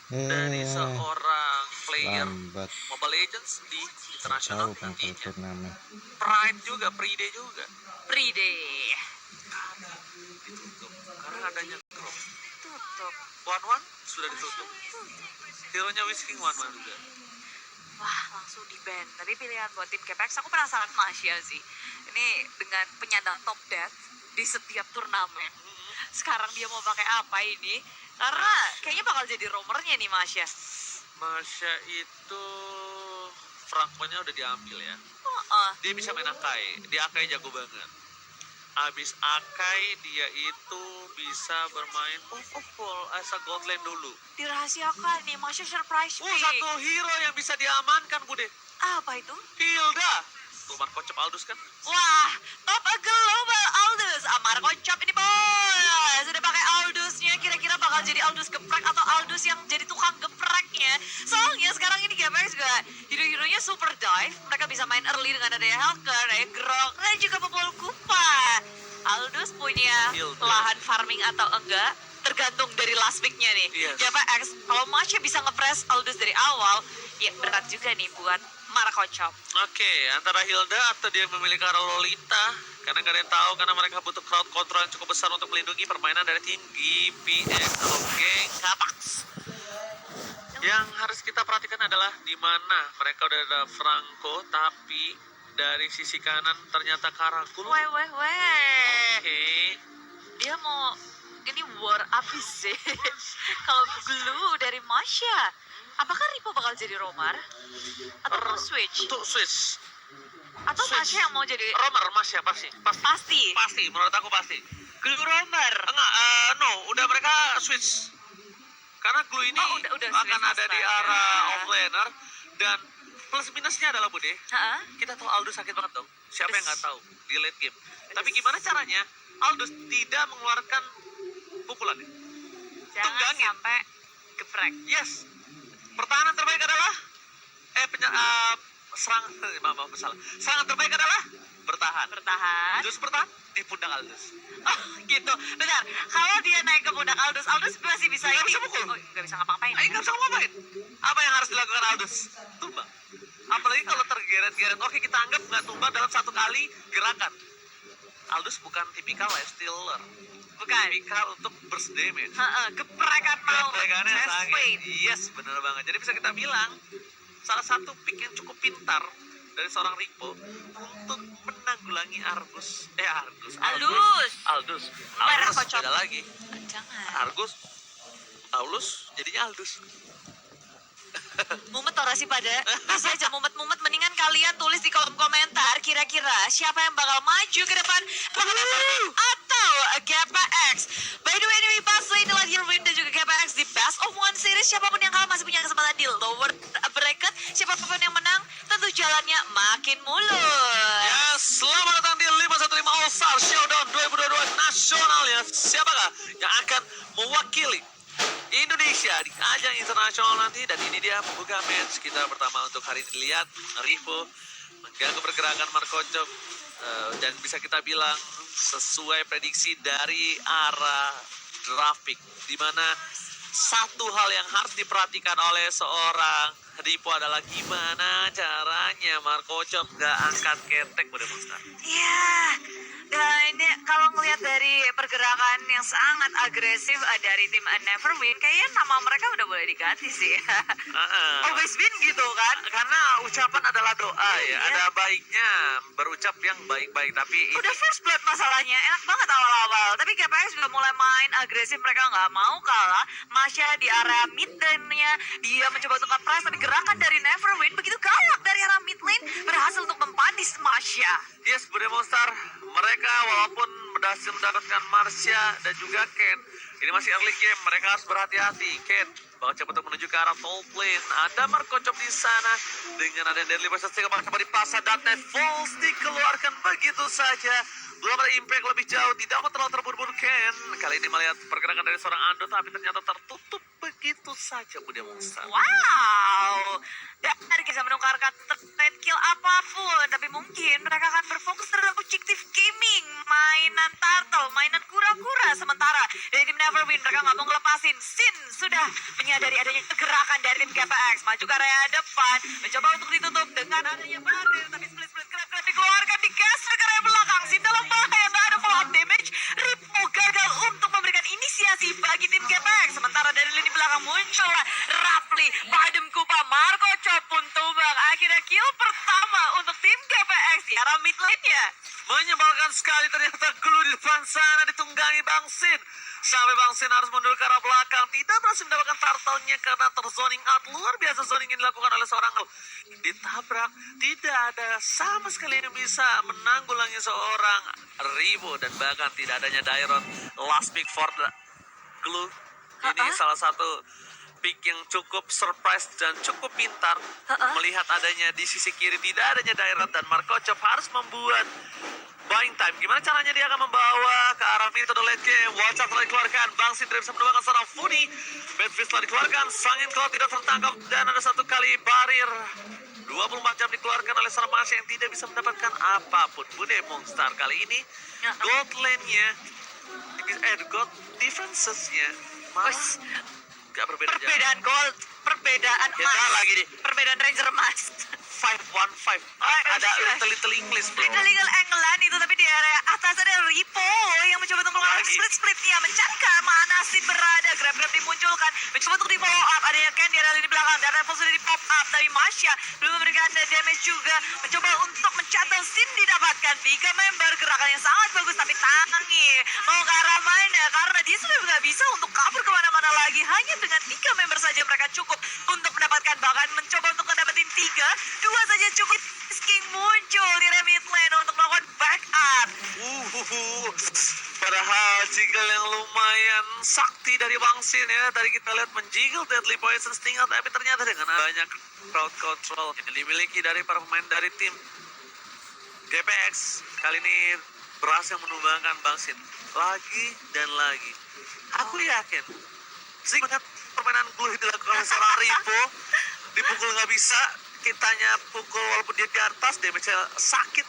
dari seorang player lambat. Mobile Legends di internasional Tahu kan kalau nantinya. turnamen. Pride juga, Pride juga. Pride. Ditutup karena adanya crop. Tutup. One sudah ditutup. Hero-nya Whisking One juga. Wah, langsung di-ban. Tapi pilihan buat tim KPX, aku penasaran Masya sih. Ini dengan penyandang top death di setiap turnamen. Sekarang dia mau pakai apa ini? Karena kayaknya bakal jadi romernya nih Masya. Masya itu Franco-nya udah diambil ya. Dia bisa main Akai. Dia Akai jago banget. Abis Akai dia itu bisa bermain full as a Godland dulu. Dirahasiakan nih, Masya surprise pick. Satu hero yang bisa diamankan Bude. Apa itu? Hilda. Tuh Marco Cop Aldous kan. Wah, top a global Aldous. Marco Cop ini bos. Sudah pakai Aldous-nya, kira-kira bakal jadi Aldous geprek atau Aldous yang jadi tukang gepreknya. Soalnya sekarang ini GPX juga hero-heronya super dive. Mereka bisa main early dengan adanya Helker, ada Grok, dan juga Pepul Kupa. Aldous punya lahan farming atau enggak, tergantung dari last pick-nya nih. Yes. GPX, kalau Masya bisa ngepres Aldous dari awal, ya berat juga nih buat Marco Chop. Oke, antara Hilda atau dia memiliki arah Lolita. Karena gak ada yang tahu, karena mereka butuh crowd control yang cukup besar untuk melindungi permainan dari tim GPX atau Geng Kapax. Yang harus kita perhatikan adalah di mana mereka udah ada Franco, tapi dari sisi kanan ternyata Karakul. Weh. Oke. Dia mau ini war abis sih. Kalau Glue dari Masya, apakah Ripo bakal jadi Romar? Atau mau switch? Untuk switch. Atau switch. Masya yang mau jadi Romer, Mas ya pasti. Pasti, menurut aku pasti. Glue Romar? Enggak, no, udah mereka switch. Karena Glue ini udah akan switch ada di astaga. arah offlaner. Dan plus minusnya adalah Bude, Heeh. kita tahu Aldous sakit banget dong. Siapa yang nggak tahu di late game. Tapi gimana caranya Aldous tidak mengeluarkan pukulannya? Jangan Tunggangin. sampai geprek. Yes. Pertahanan terbaik adalah serangan terbaik adalah bertahan. Aldous bertahan di pundak Aldous. Oh gitu, bentar. Kalau dia naik ke pundak Aldous masih bisa Nggak ini. bisa pukul. Oh, nggak bisa ngapa-ngapain. Nggak bisa ngapain. Apa yang harus dilakukan Aldous? Tumbang. Apalagi kalau tergeret-geret. Oke, kita anggap nggak tumbang dalam satu kali gerakan. Aldous bukan tipikal life stealer. Bukan. Tipikal untuk burst damage. Geprekan mau. Geprekannya Fast sangat. weight. Yes, benar banget. Jadi bisa kita bilang salah satu pick yang cukup pintar dari seorang Ripo untuk menanggulangi Aldous. Merah kocok. beda lagi. Jangan. Aldous jadinya Aldous. Mumet orang sih pada bisa aja mumet-mumet, mendingan kalian tulis di kolom komentar kira-kira siapa yang bakal maju ke depan atau GPX. By the way, ini pas inilah Heroin dan juga GPX di Best of One Series. Siapapun yang kalah masih punya kesempatan di lower bracket. Siapapun yang menang tentu jalannya makin mulus. Ya, selamat datang di 515 All Star Showdown 2022 nasional ya. Siapakah yang akan mewakili Indonesia di ajang internasional nanti? Dan ini dia pembuka match kita pertama untuk hari ini. Lihat Rivo mengganggu pergerakan Marco Chop, dan bisa kita bilang sesuai prediksi dari arah draft pick, di mana satu hal yang harus diperhatikan oleh seorang Ripo adalah gimana caranya Marco Chop gak angkat ketek pada monster. Ya, ini kalau ngelihat dari pergerakan yang sangat agresif dari tim Neverwin, kayaknya nama mereka udah boleh diganti sih. Always win gitu kan? Karena ucapan adalah doa ya. Ada baiknya berucap yang baik-baik, tapi Udah first blood masalahnya, enak banget awal-awal. Tapi GPX sudah mulai main agresif, mereka nggak mau kalah. Masya di area mid lane-nya, dia mencoba untuk nge-press, tapi gerakan dari Neverwin begitu galak dari arah mid lane, berhasil untuk mempanis Masya. yes, berdemonstrar mereka walaupun berhasil mendapatkan Marsha dan juga Ken. Ini masih early game, mereka harus berhati-hati. Ken bakal cepat untuk menuju ke arah top lane. Ada Marco Chop di sana dengan ada Deadly Versus Tiga bakal coba dipasang dan false dikeluarkan begitu saja. Belum ada impact lebih jauh, tidak mau terlalu terburu-buru Ken. Kali ini melihat pergerakan dari seorang Ando tapi ternyata tertutup begitu saja Bunda Monster. Wow, dari bisa menukarkan trade kill apapun, tapi mungkin mereka akan berfokus terhadap objektif gaming, mainan turtle, mainan kura-kura. Sementara dari tim Neverwin mereka nggak mau ngelepasin. Sin sudah menyadari adanya gerakan dari tim GPX, maju ke area depan, mencoba untuk ditutup dengan adanya barir, tapi split grab dikeluarkan di gas ke area belakang. Sin dalam bahaya, nggak ada follow up damage. Ripo gagal untuk memberikan inisiasi bagi tim GPX. Sementara dari lini belakang muncul Rafli, Padem Kupa, Marco Chop pun tumbang. Akhirnya kill pertama untuk tim GPX di arah mid lane-nya. Menyebalkan sekali ternyata Glue di depan sana ditunggangi Bang Sin. Sampai Bang Sin harus mundur ke arah belakang. Tidak berhasil mendapatkan turtle-nya karena terzoning out. Luar biasa zoning yang dilakukan oleh seorang ditabrak. Tidak ada sama sekali yang bisa menanggulangi seorang Rivo. Dan bahkan tidak adanya Dairon. Last pick for the Glue. Ini salah satu pick yang cukup surprise dan cukup pintar melihat adanya di sisi kiri tidak adanya Dairon dan Marco Chop harus membuat buying time. Gimana caranya dia akan membawa ke arah metode late game. Watch out telah dikeluarkan. Bang Sin tidak bisa menemukan seorang Funi. Bad Fist telah dikeluarkan. Sangin kalau tidak tertangkap dan ada satu kali barir. 24 jam dikeluarkan oleh seorang Masya yang tidak bisa mendapatkan apapun. Bude Monster kali ini gold lane-nya gold defenses-nya malah gak berbeda jauh. Perbedaan gold, perbedaan Kita emas, lagi di perbedaan ranger emas. 515. Ada little English bro. Illegal England itu, tapi di area atas ada Ripo yang mencoba untuk melakukan Lagi. split-splitnya, mencari mana Sin berada. Grab dimunculkan, mencoba untuk di follow up. Adanya Ken di area lini belakang, dan Revo sudah di pop up. Tapi Masya belum memberikan damage juga, mencoba untuk mencatat Sin didapatkan. 3 member, gerakan yang sangat bagus, tapi Tangi mau ke arah mana karena dia sudah nggak bisa untuk kabur kemana-mana lagi. Hanya dengan 3 member saja mereka cukup untuk mendapatkan, bahkan mencoba untuk mendapatkan 2 saja cukup. King muncul di mid lane untuk melakukan backup. Padahal jiggle yang lumayan sakti dari Bang Sin ya. Tadi kita lihat menjiggle Deadly Poison tinggal, tapi ternyata dengan banyak crowd control yang dimiliki dari para pemain dari tim GPX kali ini berhasil menumbangkan Bang Sin lagi dan lagi. Aku yakin sih melihat permainan Glue dilakukan oleh seorang Ripo, dipukul nggak bisa, kitanya pukul walaupun dia di atas, damage sakit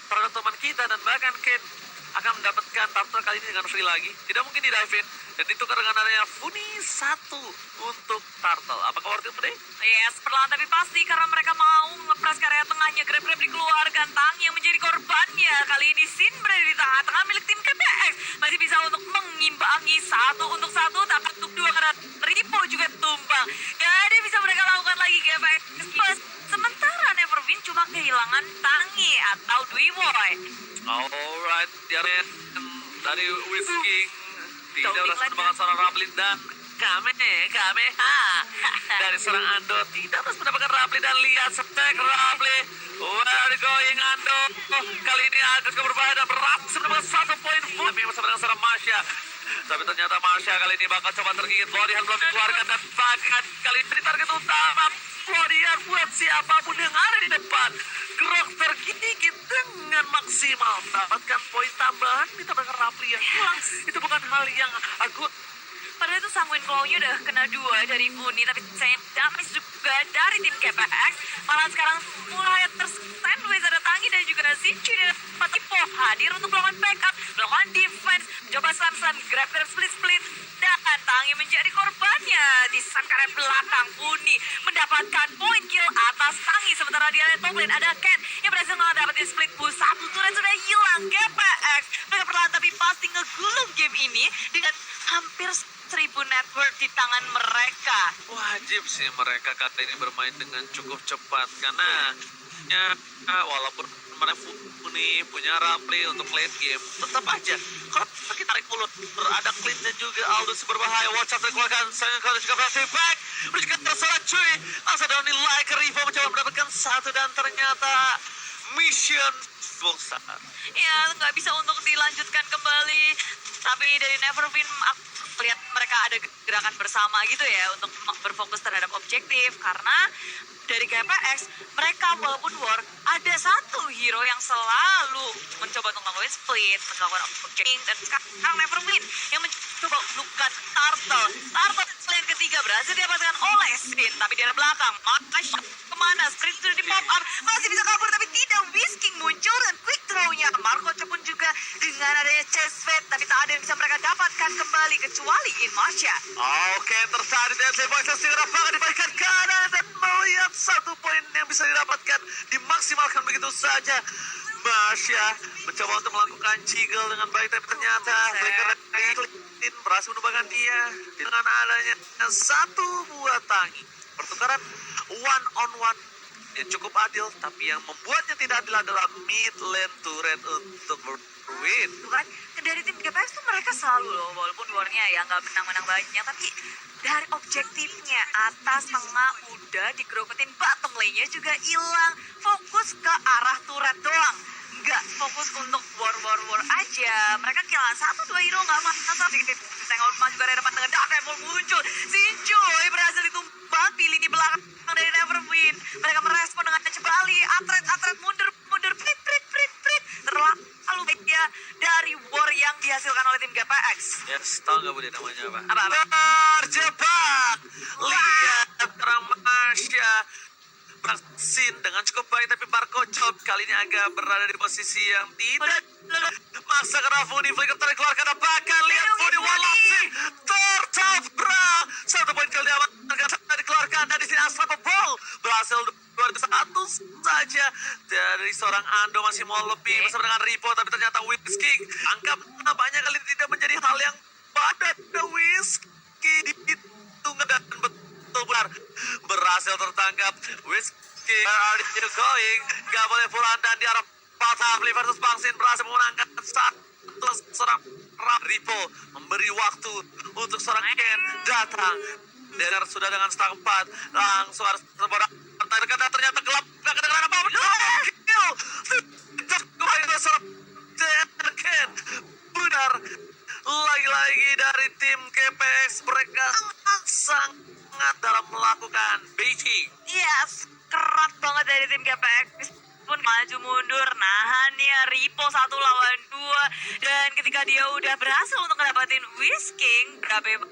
pada teman kita, dan bahkan Ken akan mendapatkan turtle kali ini dengan free lagi. Tidak mungkin di dive in dan ditukar dengan adanya Funi 1 untuk turtle. Apakah worth it today? Yes, perlahan tapi pasti karena mereka mau ngepres ke area tengahnya. Grab dikeluarkan, Tang yang menjadi korbannya. Kali ini Sin berada di tengah-tengah milik tim KPX. Masih bisa untuk mengimbangi 1 untuk 1, tapi untuk 2 karena Ripo juga tumbang. Gak ada yang bisa mereka lakukan lagi GPX. Sementara Neverwin cuma kehilangan Tangi atau Dwimoy. Alright, dari Whiskey tidak berhasil menemukan seorang Raplin dan Kameha dari seorang Ando tidak berhasil mendapatkan Raplin, dan lihat stack Raplin. Where going Ando? Kali ini agak berbahaya dan berhasil mendapatkan 1 poin full. Tapi bersama dengan seorang Masya. Tapi ternyata Masya kali ini bakal coba tergigit. Lorihan belum dikeluarkan dan bahkan kali ini target utama Lorihan buat siapapun yang ada di depan. Grok tergigit dengan maksimal. Dapatkan poin tambahan, ditambahkan Rapli yang hilang. Itu bukan hal yang agut. Padahal itu Sanguin Claw-nya udah kena 2 dari Funi, tapi saya damage juga dari tim KPX. Malah sekarang mulai tersandwich ada Tangi dan juga Sinchi dan Patipo hadir untuk melakukan backup, melakukan defense, mencoba slam, grab split, dan Tangi menjadi korbannya. Di sakar belakang, Funi mendapatkan poin kill atas Tangi, sementara di area top lane ada Ken yang berhasil mendapatkan split boost. 1 turret sudah hilang. KPX mereka perlahan tapi pasti ngegulung game ini dengan hampir 1000 network di tangan mereka. Wajib sih mereka kali ini bermain dengan cukup cepat, karena walaupun mereka punya Rapli untuk late game, tetap aja kalau kita tarik mulut ada Clint dan juga Aldous berbahaya. Watch out dikeluarkan, sayang kalau juga berhasil back menunjukkan tersalah cuy, langsung down di like Rivo mencoba mendapatkan 1 dan ternyata mission boxer. Ya, nggak bisa untuk dilanjutkan kembali. Tapi dari Neverwin, aku lihat mereka ada gerakan bersama gitu ya untuk berfokus terhadap objektif, karena dari GPX, mereka walaupun war, ada satu hero yang selalu mencoba untuk ngelakuin split, melakukan objecting, dan sekarang Neverwin yang mencoba menemukan Turtle. Turtle yang ketiga berhasil didapatkan oleh Sin, tapi di arah belakang, Masya kemana? Sprint sudah di pop up, masih bisa kabur tapi tidak. Whisking muncul dan quick throw-nya. Marco pun juga dengan adanya chest fade, tapi tak ada yang bisa mereka dapatkan kembali kecuali Inmasya. Oke, tertarik dan saya boy segera banget diberikan kanan dan melihat satu poin yang bisa didapatkan dimaksimalkan begitu saja. Masya mencoba untuk melakukan jiggle dengan baik tapi ternyata Flicker dan berhasil menumbangkan dia dengan adanya satu buah tangi. Pertukaran one on one yang cukup adil tapi yang membuatnya tidak adil adalah mid lane turret untuk berwin. Bukan, dari tim GPX tuh mereka selalu loh, walaupun warnya ya nggak menang-menang banyak, tapi dari objektifnya atas tengah udah digerokotin, bottom lane-nya juga hilang, fokus ke arah turret doang, nggak fokus untuk war aja. Mereka kehilangan 1-2 hero nggak masalah, dikit tengok mas juga dapat dengan Dark Devil muncul, Sinjoy berhasil ditumbang di lini belakang dari Neverwin. Mereka merespon dengan kembali, atret mundur, prit, terlalu baiknya dari war yang dihasilkan oleh tim GPX. Yes, tau nggak boleh namanya apa? Apa? Terjebak. Lihat orang Masya bersin dengan cukup baik tapi Marco Chop kali ini agak berada di posisi yang tidak masa karena Funi Flicker terkeluarkan dan bahkan lihat Funi Wallace tertabrak. Satu poin kill diamankan dikeluarkan dan di sini Unstoppable berhasil 2-1 saja dari seorang Ando, masih mau lebih bersama dengan Ripo tapi ternyata Whisking angka nampaknya kali ini tidak menjadi hal yang padat. Whisky dihitung dan betul benar berhasil tertangkap. Whisky, where are you going? Gak boleh pulang dan di arah Patafli versus Bangsin berhasil memenangkan seorang Ripo memberi waktu untuk seorang Ken datang. Dengar sudah dengan stang 4 langsung harus terborang ternyata gelap gak kedengeran apa-apa. Kill kembali seorang Ken. Benar lagi-lagi dari tim GPX mereka sangat dalam melakukan baiting. Yes, kerat banget dari tim GPX pun maju mundur, nahannya Ripo 1 lawan 2, dan ketika dia udah berhasil untuk ngedapatin Whisking, berapa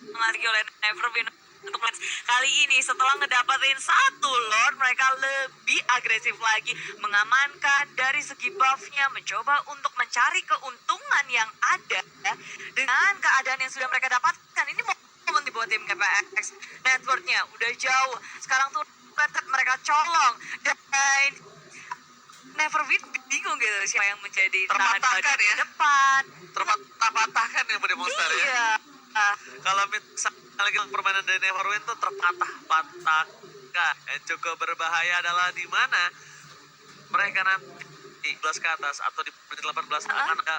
lagi oleh Neverwin untuk kali ini setelah ngedapatin 1 Lord, mereka lebih agresif lagi mengamankan dari segi buffnya, mencoba untuk mencari keuntungan yang ada dengan keadaan yang sudah mereka dapatkan. Ini momen dibuat tim GPX, networknya udah jauh sekarang tuh mereka colong dan Neverwin bingung gitu siapa yang menjadi terpatahkan ya depan, terpatahkan yang berdemonstrasi ya. iya. Kalau misalnya lagi permainan dari Neverwin tuh terpatahkan yang cukup berbahaya adalah di mana mereka nanti 11 ke atas atau di menit 18 akan ada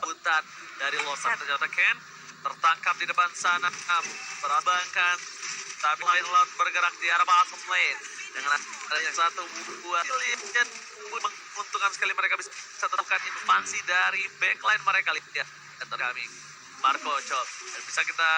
hutan dari Losan. Ternyata Ken tertangkap di depan sana, berabangkan tapi lain laut bergerak di arah bottom lane dengan adanya satu buah pilihan menguntungkan sekali mereka bisa temukan invasi dari backline mereka. Lihat kami Marco Chop dan bisa kita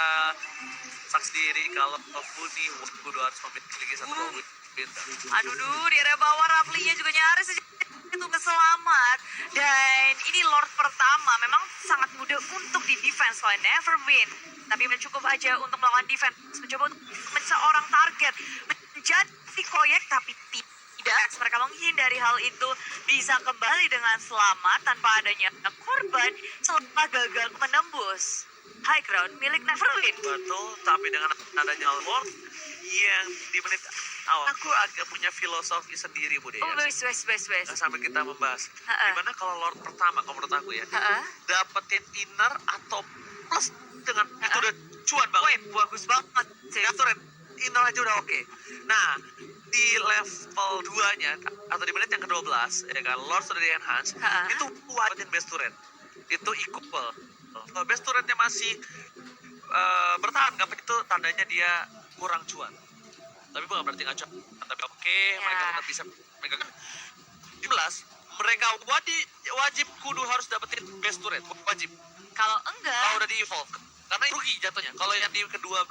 saksi diri kalau Funi kudu harus memiliki satu poin bintang. Aduh, di area bawah Rafli-nya juga nyaris aja itu keselamat. Dan ini Lord pertama memang sangat mudah untuk di defense oleh Neverwin. Tapi cukup aja untuk melawan defense, mencoba untuk seorang target menjadi koyek tapi tidak. Mereka menghindari hal itu, bisa kembali dengan selamat tanpa adanya korban setelah gagal menembus high ground milik Neverwin. Betul, tapi dengan adanya Lord yang di menit awal aku agak punya filosofi sendiri Bu Dea. Oh, wes. Sampai kita membahas gimana kalau Lord pertama kalau menurut aku ya dapetin inner atau plus dengan itu udah cuan banget. Wih, bagus banget sih. Turret inner aja udah oke. Nah di level 2 nya atau di menit yang ke-12 ya kan Lord sudah di enhance itu wajib best turret itu equal. Kalau best turretnya masih bertahan gak itu tandanya dia kurang cuan. Tapi bukan berarti nggak cuan. Tapi oke, mereka tetap bisa megang 17. Mereka wajib kudu harus dapetin best turret, wajib. Kalau enggak, Kalau udah di evolve, karena rugi jatuhnya. Kalau yang di ke-12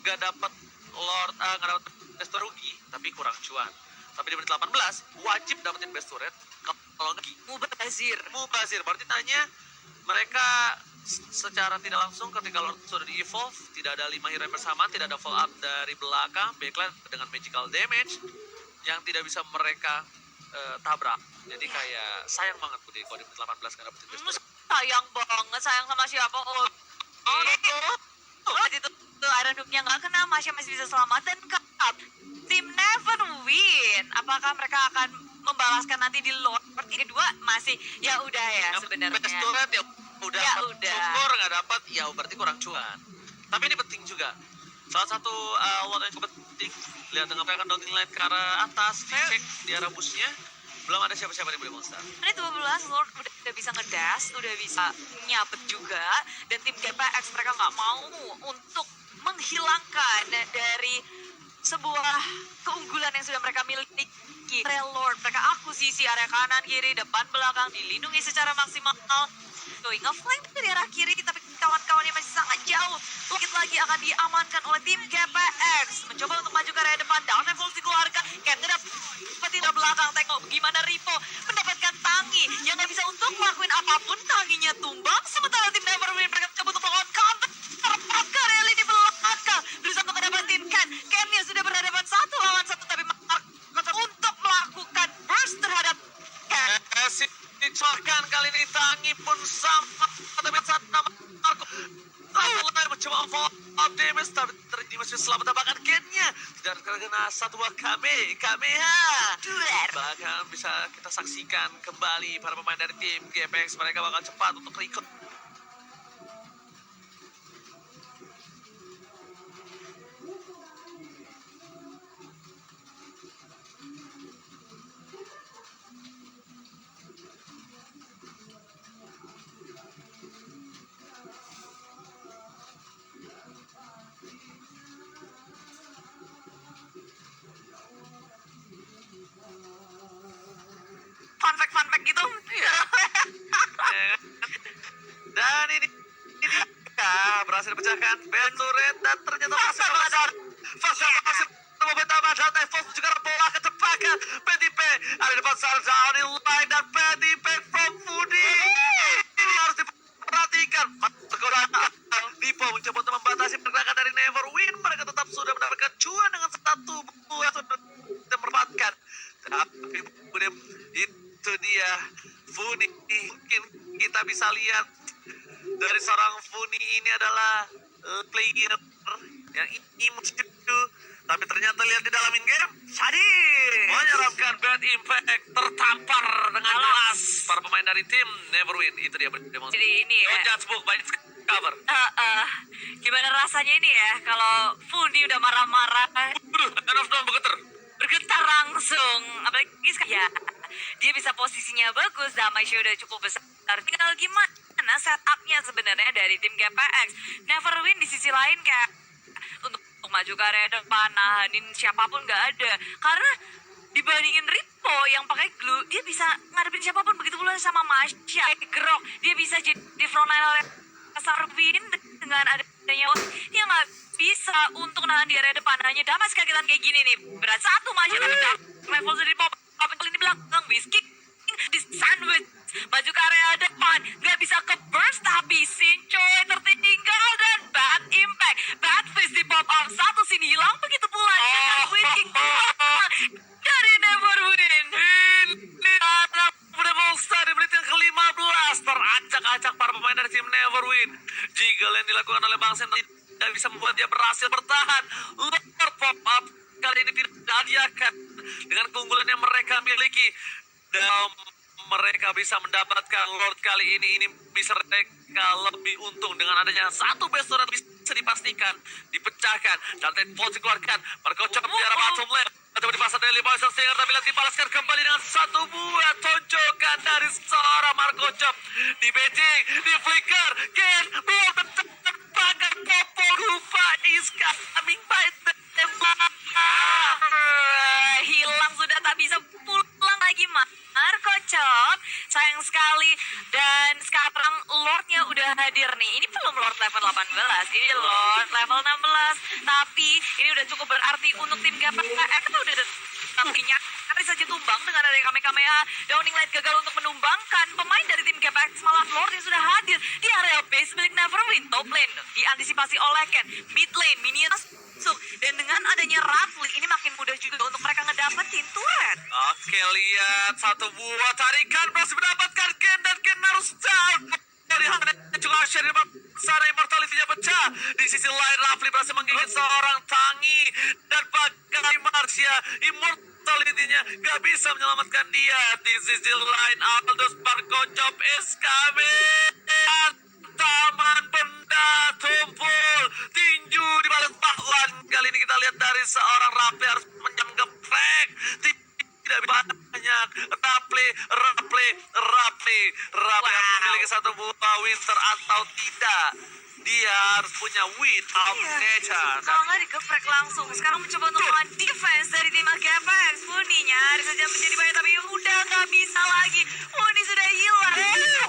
nggak dapet Lord, nggak dapet Best rugi, tapi kurang cuan. Tapi di menit 18, wajib dapetin best turret. Kalau nggak, mubazir. Berarti tanya, mereka secara tidak langsung ketika Lord sudah di-evolve, tidak ada 5 hero yang bersamaan, tidak ada follow up dari belakang, backline dengan magical damage yang tidak bisa mereka tabrak. Jadi kayak sayang banget Budi kalau di menit 18 nggak dapetin best turret. Sayang banget, sayang sama siapa? Itu Iron Hook-nya nggak kena, Masya masih bisa selamat dan cup. Tim Never Win. Apakah mereka akan membalaskan nanti di Lord kedua? Masih ya udah ya sebenarnya. Best turret ya udah, Ya udah. syukur nggak dapat, ya berarti kurang cuan. Tapi ini penting juga. Salah satu Lord yang cukup penting. Lihat dengan mereka downting line ke arah atas, dicek di arah busnya. Belum ada siapa-siapa di Blue Monster. Ini 12 Lord udah bisa ngedash, udah bisa nyabet juga. Dan tim GPX mereka nggak mau untuk menghilangkan dari sebuah keunggulan yang sudah mereka miliki. Area Lord, mereka akuisisi area kanan, kiri, depan, belakang, dilindungi secara maksimal. Going offline dari arah kiri, tapi kawan-kawannya masih sangat jauh. Sedikit lagi akan diamankan oleh tim GPX. Mencoba untuk maju ke area depan, down level dikeluarkan. Ken seperti di belakang, tengok gimana Ripo mendapatkan tangi yang nggak bisa untuk melakukan apapun. Tanginya tumbang, sementara tim Never Win mereka mencoba untuk melakukan counter. Ke rally di belakang, berusaha untuk dapetin Ken. Kennya sudah berhadapan 1 lawan 1, tapi untuk melakukan burst terhadap Ken. Bahkan kali ini Tangi pun sama, tapi saat nama Marco lain mencoba follow up damage, tapi masih selamat. Bahkan Kennya tidak terkena satu buah Kameha. Bahkan bisa kita saksikan kembali para pemain dari tim GPX, mereka bakal cepat untuk record. Fun fact gitu. Dan ini berhasil dipecahkan best turret dan ternyata masih fase pertama dan Typhon juga bola ketepatan PDP ada di depan down in line dan PDP from Foodie ini harus diperhatikan. Lipo mencoba untuk membatasi pergerakan dari Never Win, mereka tetap sudah mendapatkan cuan dengan satu buah sudah merpatkan, tapi kemudian itu dia Funi. Mungkin kita bisa lihat dari seorang Funi ini adalah player yang imut, tapi ternyata lihat di dalam in-game sadis menyeramkan bad impact, tertampar dengan keras para pemain dari tim Never Win. Itu dia berdemonstrasi. Jadi ini ya. Judgebook by its cover. Gimana rasanya ini ya kalau Fundi udah marah-marah End of down bergetar langsung, apalagi ya dia bisa posisinya bagus, damage udah cukup besar. Tinggal gimana setupnya sebenarnya dari tim GPX. Never Win di sisi lain kayak untuk maju ke area depan, nahanin siapapun nggak ada, karena dibandingin Ripo yang pakai glue, dia bisa ngadepin siapapun. Begitu pula sama Masya, Grok, dia bisa jadi frontline oleh Sarwin dengan adanya dia nggak bisa untuk nahan di area depan. Hanya damage kagetan kayak gini nih, berat satu Masya, tapi level sudah dipop di belakang, Whiskey di sandwich maju ke area depan, nggak bisa ke burst, tapi Sinchoy tertinggal dan bad impact, bad face di pop up, satu sini hilang, begitu pula dengan Whiskey dari Never Win. Ini anak muda Monster di menit yang ke-15 teracak-acak para pemain dari tim Never Win. Jiggle yang dilakukan oleh Bang Sen tidak bisa membuat dia berhasil bertahan. Lord pop up kali ini tidak dihadiahkan dengan keunggulan yang mereka miliki, dan mereka bisa mendapatkan Lord kali ini bisa mereka lebih untung dengan adanya satu best turret bisa dipastikan dipecahkan dan Typhon dikeluarkan. Berkocok di arah bottom lane, coba dipasang dari Monster Singer, tapi dibalaskan kembali dengan satu buah tonjokan dari seorang Marco Chop. Di baiting, di flicker, Ken belum tertembakkan. Popo Rufa is coming by the hilang sudah, tak bisa pulang lagi Marco Chop, sayang sekali. Dan sekarang Lordnya udah hadir nih. Ini belum Lord level 18, ini Lord level 16. Tapi ini udah cukup berarti untuk tim GPX itu udah tampilnya nyaris saja tumbang dengan ada Kamehameha. Downing Light gagal untuk menumbangkan pemain dari tim GPX, malah Lord yang sudah hadir di area base milik Neverwin. Top lane diantisipasi oleh Ken, mid lane minion masuk, dan dengan adanya Rafli ini makin mudah juga untuk mereka ngedapetin turret. Oke, lihat satu buah tarikan berhasil mendapatkan Ken, dan Ken harus down dari Hana juga share sana immortality-nya pecah. Di sisi lain Rafli berhasil menggigit seorang Tangi, dan bagai Marcia immortality-nya gak bisa menyelamatkan dia. Di sisi lain Aldous Barkocop is coming. Taman benda tumpul tinju di balik pahlawan. Kali ini kita lihat dari seorang Rafli harus menjam geprek. Tidak banyak Rafli harus memiliki satu buah winter atau tidak. Dia harus punya win of nature. Kalau nggak digeprek langsung. Sekarang mencoba untuk melawan defense dari tim GPX. Funi nyaris saja menjadi bahaya, tapi udah nggak bisa lagi. Funi sudah hilang.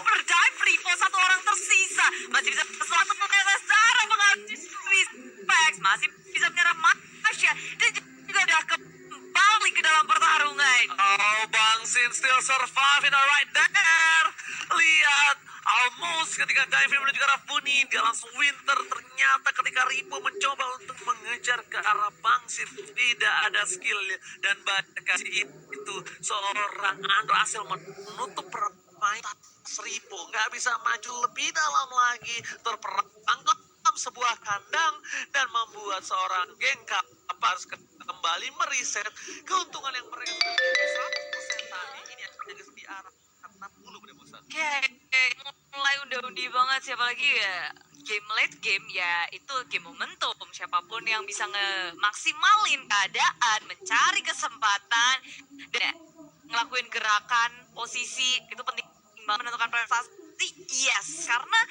Berdive Ripo, satu orang tersisa. Masih bisa selalu mengetes darah penghabis GPX. Masih bisa menyerang Masya. Dan juga udah kembali ke dalam pertarungan. Oh, Bang Sin still surviving right there. Lihat, almost ketika Diving menuju ke arah Funi, dia langsung winter. Ternyata ketika Ripo mencoba untuk mengejar ke arah Bang Sin, tidak ada skill dan kasih itu seorang berhasil menutup permainan Ripo. Nggak bisa maju lebih dalam lagi, terperangkap sebuah kandang dan membuat seorang geng kapas kembali meriset keuntungan yang mereka 100% tadi. Ini ada di arah 60 bener-bener. Oke, mulai undi banget, siapa lagi ya? Game late game ya, itu game momentum. Siapapun yang bisa ngemaksimalin keadaan, mencari kesempatan, dan ngelakuin gerakan, posisi, itu penting banget menentukan prestasi. Yes, karena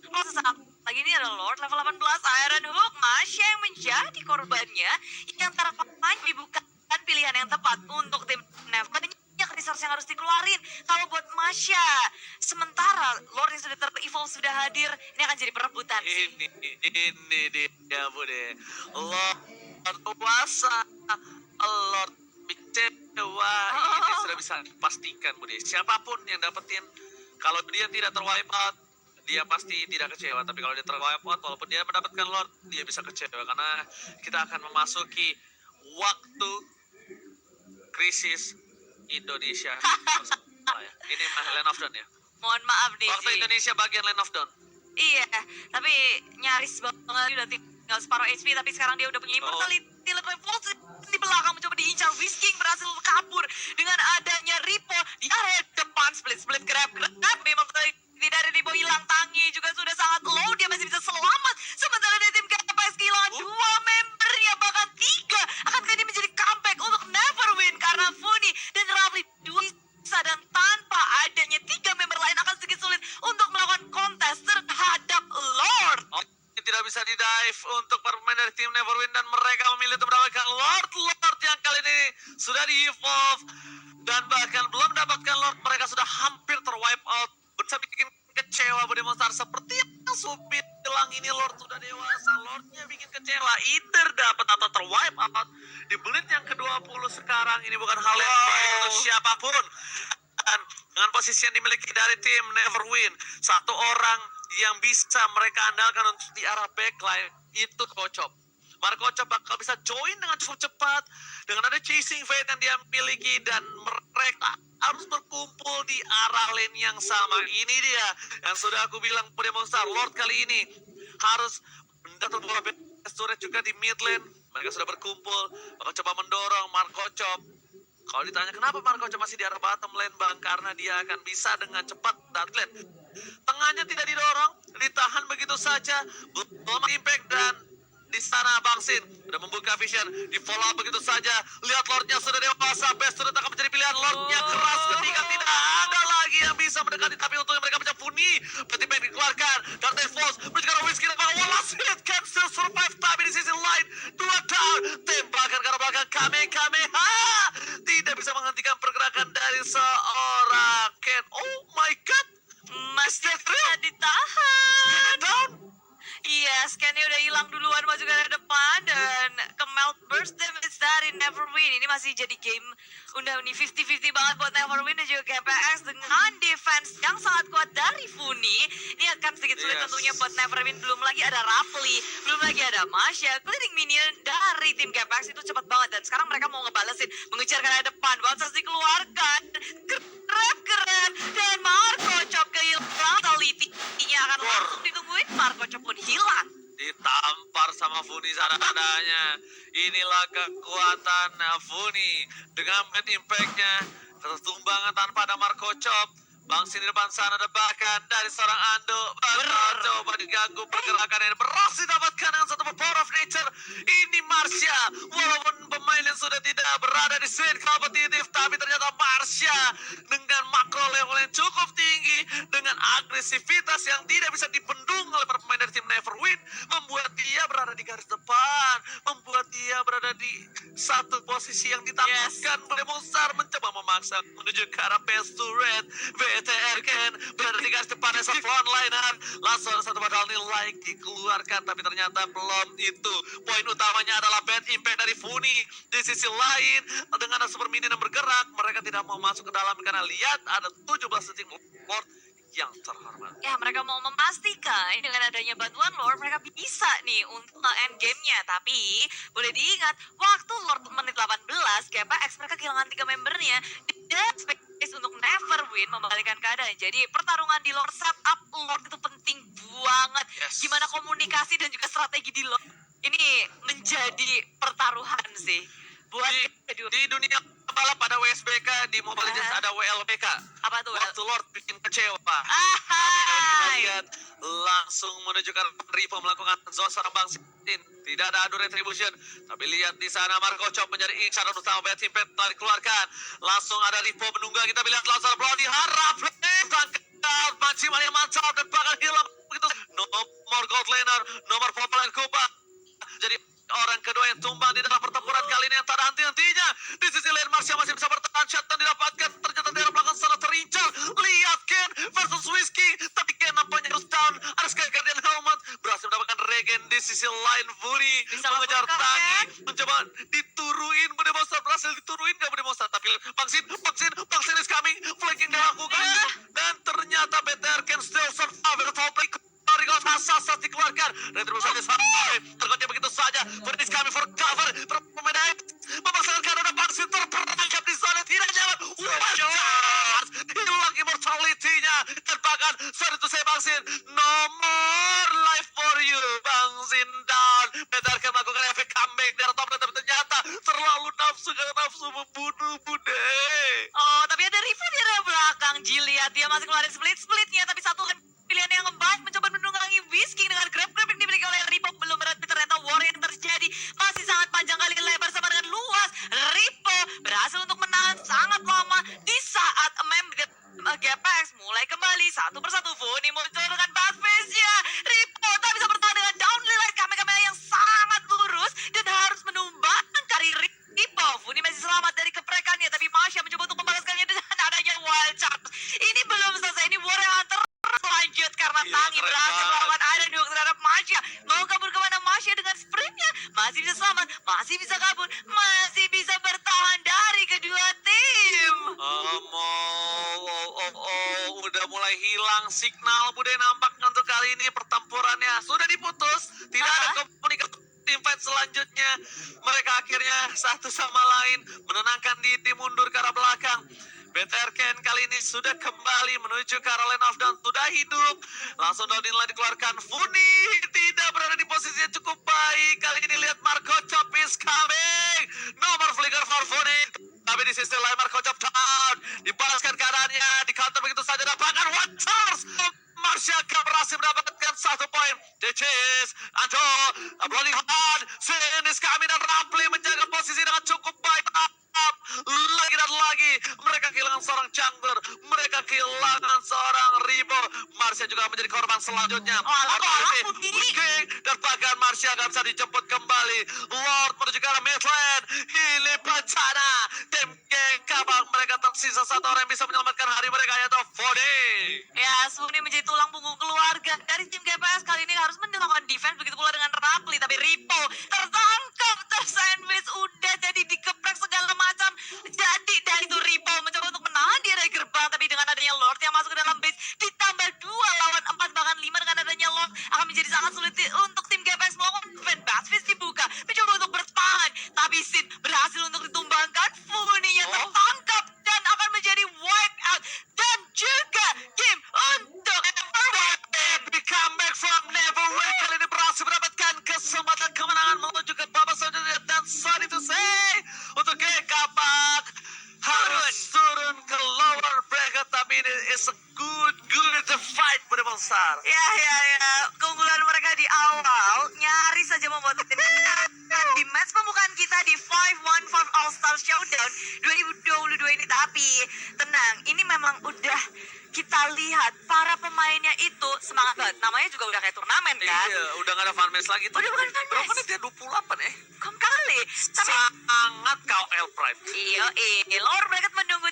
kalau sesaat lagi ini ada Lord level 18 Iron Hook, Masya yang menjadi korbannya, yang terpapan dibuka pilihan yang tepat untuk tim Nev. Banyak resource yang harus dikeluarin kalau buat Masya. Sementara Lord yang sudah ter-evolve sudah hadir, ini akan jadi perebutan sih. Ini dia bude. Lord puasa, Lord kecewa. Ini sudah bisa dipastikan bude. Siapapun yang dapetin, kalau dia tidak terwipe out, dia pasti tidak kecewa. Tapi kalau dia terwipe out, walaupun dia mendapatkan Lord, dia bisa kecewa. Karena kita akan memasuki waktu krisis Indonesia. Ini Land of Dawn ya. Mohon maaf nih Waktu Ji. Indonesia bagian Land of Dawn. Iya, tapi nyaris banget udah tinggal separuh HP, tapi sekarang dia udah punya immortality. Revolt di belakang mencoba diincar, Whisking berhasil kabur dengan adanya Ripo di area depan. Split grab immortality dari Ripo hilang. Tangi juga sudah sangat low, dia masih bisa selamat. Sementara dari tim KPS kehilangan dua membernya, bahkan tiga. Akankah ini menjadi comeback untuk Neverwin karena Funi dan Rafli dua sisa, dan tanpa adanya tiga member lain akan sedikit sulit untuk melakukan kontes terhadap Lord. Tidak bisa di-dive untuk pemain dari tim Neverwin, dan mereka memilih untuk mendapatkan Lord yang kali ini sudah di-evolve dan bahkan belum mendapatkan Lord. Mereka sudah hampir ter-wipe out. Bisa bikin kecewa berdemonstrar seperti yang Subi bilang, ini Lord sudah dewasa. Lordnya bikin kecewa, either dapat atau ter-wipe out di menit yang ke-20 sekarang. Ini bukan hal yang baik untuk siapapun. Dan dengan posisi yang dimiliki dari tim Neverwin, satu orang yang bisa mereka andalkan untuk di arah backline itu Kocop. Markocop bakal bisa join dengan cukup cepat dengan ada chasing fate yang dia miliki, dan mereka harus berkumpul di arah lane yang sama. Ini dia yang sudah aku bilang pendemonstrar Lord kali ini harus mendapat bola turret juga di mid lane. Mereka sudah berkumpul, bakal coba mendorong Markocop. Kalau ditanya kenapa Markocop masih di arah bottom lane, Bang, karena dia akan bisa dengan cepat dark lane. Tengahnya tidak didorong, ditahan begitu saja, belum impact, dan di sana Bang Sin udah membuka vision, di follow up begitu saja. Lihat Lordnya sudah dewasa, best sudah akan menjadi pilihan. Lordnya keras ketika tidak ada lagi yang bisa mendekati, tapi untungnya mereka mencoba Funi. Berarti back dikeluarkan, Dark Force menuju ke Whisky, dan Wallace Hit can still survive, tapi di sisi lain dua down, tembakan ke arah belakang Kamehameha tidak bisa menghentikan pergerakan dari seorang Ken. Oh my god, Masih bisa ditahan. down. Iya, scannya udah hilang duluan, masuk ke arah depan, dan Neverwin. Ini masih jadi game udah nih 50-50 banget buat Neverwin dan juga GPX dengan defense yang sangat kuat dari Funi. Ini akan sedikit sulit Yes. tentunya buat Neverwin. Belum lagi ada Rapli, belum lagi ada Masya. Clearing minion dari tim GPX itu cepat banget. Dan sekarang mereka mau ngebalesin, mengejar ke arah depan. Bouncers dikeluarkan. Grab, dan Marco Chop kehilangan. Talitinya akan langsung ditungguin. Marco Chop pun hilang. Ditampar sama Funi seadanya. Inilah kekuatan Funi dengan main impact-nya. Tertumbangan tanpa ada Marco Chop. Bangsin di depan sana ada bahkan dari seorang Ando. Coba diganggu pergerakan ini. Berhasil dapatkan dengan satu power of nature. Ini Marsha. Walaupun pemain yang sudah tidak berada di scene kompetitif. Tapi ternyata Marsha dengan makro level yang cukup tinggi. Dengan agresivitas yang tidak bisa dibendung oleh para pemain dari tim Neverwin. Membuat dia berada di garis depan. Membuat dia berada di satu posisi yang ditakutkan oleh Mozart. Mencoba memaksa menuju ke arah base turret. BTR Ken berada di garis depan as a frontliner. Langsung ada satu modal nilai dikeluarkan. Tapi ternyata belum itu. Poin utamanya adalah bad impact dari Funi. Di sisi lain, dengan ada super minion yang bergerak, mereka tidak mau masuk ke dalam karena lihat ada 17 detik Lord yang terhormat. Ya, mereka mau memastikan dengan adanya bantuan Lord, mereka bisa nih untuk nge-end game-nya. Tapi, boleh diingat, waktu Lord menit 18, GPX mereka kehilangan 3 membernya. Dan space untuk Neverwin membalikan keadaan. Jadi, pertarungan di Lord setup Lord itu penting banget. Yes. Gimana komunikasi dan juga strategi di Lord. Ini menjadi pertaruhan sih. Buat kedua. Di dunia balap ada WSBK, di Mobile Legends ada WLBK. Apa tuh? Waktu Lord bikin kecewa. Tapi kalau kita Ahai! lihat langsung menunjukkan Rivo melakukan zone seorang bangsin. Tidak ada adu retribution. Tapi lihat di sana Marco Chop menjadi incaran utama bad impact telah dikeluarkan. Langsung ada Rivo menunggang. Kita lihat langsung ada Bloody harap. Tangkap maksimal yang mantap dan bakal hilang begitu. Nomor gold laner, nomor populer Kuba. Jadi orang kedua yang tumbang di dalam pertempuran kali ini yang tak ada henti-hentinya. Di sisi lain Marsha masih bisa bertahan, shutdown didapatkan. Ternyata di arah belakang sana terincar. Lihat Ken versus Whiskey. Tapi Ken nampaknya harus down. Ada Sky Guardian helmet. Berhasil mendapatkan regen di sisi lain. Furi Bisa mengejar membuka, Tangi. Ken. Mencoba dituruin Budemonstar. Berhasil dituruin gak Budemonstar. Tapi Bangsin is coming. Flanking dilakukan. Dan ternyata BTR Ken still survive at top lane. Rigo Asasas dikeluarkan. Retribusi sampai tergonya begitu saja. Furnis kami for cover. Pemain memaksakan karena Bangsin terperangkap di zona tidak nyaman. Wajah hilang immortality-nya. Dan bahkan sorry to say Bangsin, no more life for you. Bangsin down. Betar akan melakukan efek comeback dari top lane. Tapi ternyata terlalu nafsu membunuh Bude. Oh, tapi ada Rivo di area belakang. Ji, lihat dia masih keluarin split-splitnya. Tapi satu pilihan yang ngebaik mencoba menunggangi Whiskey dengan grab-grab yang dimiliki oleh Ripo. Belum berat, tapi ternyata war yang terjadi masih sangat panjang kali lebar sama dengan luas. Ripo berhasil untuk menahan sangat lama di saat GPX mulai kembali satu persatu. Funi muncul dengan bad face-nya. Ripo tak bisa bertahan dengan downlight kamera yang sangat lurus dan harus menumbangkan karir Ripo. Funi masih selamat dari keprekannya, tapi Masha mencoba untuk membalaskannya dengan adanya wild charge. Ini belum selesai, ini war yang terus lanjut karena Iya, Tangi keren berhasil banget. melakukan ada dua terhadap Masha. Mau kabur kemana Masha dengan sprintnya? Masih bisa selamat, masih bisa kabur, masih bisa bertahan dari kedua tim. Udah mulai hilang signal Bude nampaknya untuk kali ini pertempurannya sudah diputus. Tidak ada komunikasi tim fight selanjutnya. Mereka akhirnya satu sama lain menenangkan diri mundur ke arah belakang. BTR Ken kali ini sudah kembali menuju ke arah lane of down, sudah hidup. Langsung down line dikeluarkan. Funi tidak berada di posisi yang cukup baik. Kali ini lihat Marco Chop is coming. Nomor flicker for Funi. Tapi di sisi lain Marco Chop down. Dibalaskan keadaannya. Di counter begitu saja. Dapatkan one charge. Marsha berhasil mendapatkan satu poin. DCS, Anjo, Bloody hard. Sin is coming dan Rapli menjaga posisi dengan cukup baik. Lagi dan lagi mereka kehilangan seorang jungler, mereka kehilangan seorang Ribo. Marsha juga menjadi korban selanjutnya. Dan bahkan Marsha gak bisa dijemput kembali. Lord menuju ke arah mid lane. Hili bencana. Tim geng kabang mereka tersisa satu orang yang bisa menyelamatkan hari mereka yaitu Fode. Ya, Funi menjadi tulang punggung keluarga dari tim GPS kali ini harus melakukan defense begitu pula dengan Rapli. Tapi Ripo tertangkap, tersandwich, udah jadi dikeprek segala All Star. Ya, keunggulan mereka di awal nyaris saja membuat tim di match pembukaan kita di 5-1-5 All Star Showdown 2022 ini. Tapi tenang, ini memang udah kita lihat para pemainnya itu semangat banget. Namanya juga udah kayak turnamen kan. Iya, udah gak ada fan match lagi tuh. Udah bukan fan Berapa match. menit ya? 28 ya? Kom kali. Tapi Sangat KOL Prime. Iya, Lord Bracket menunggu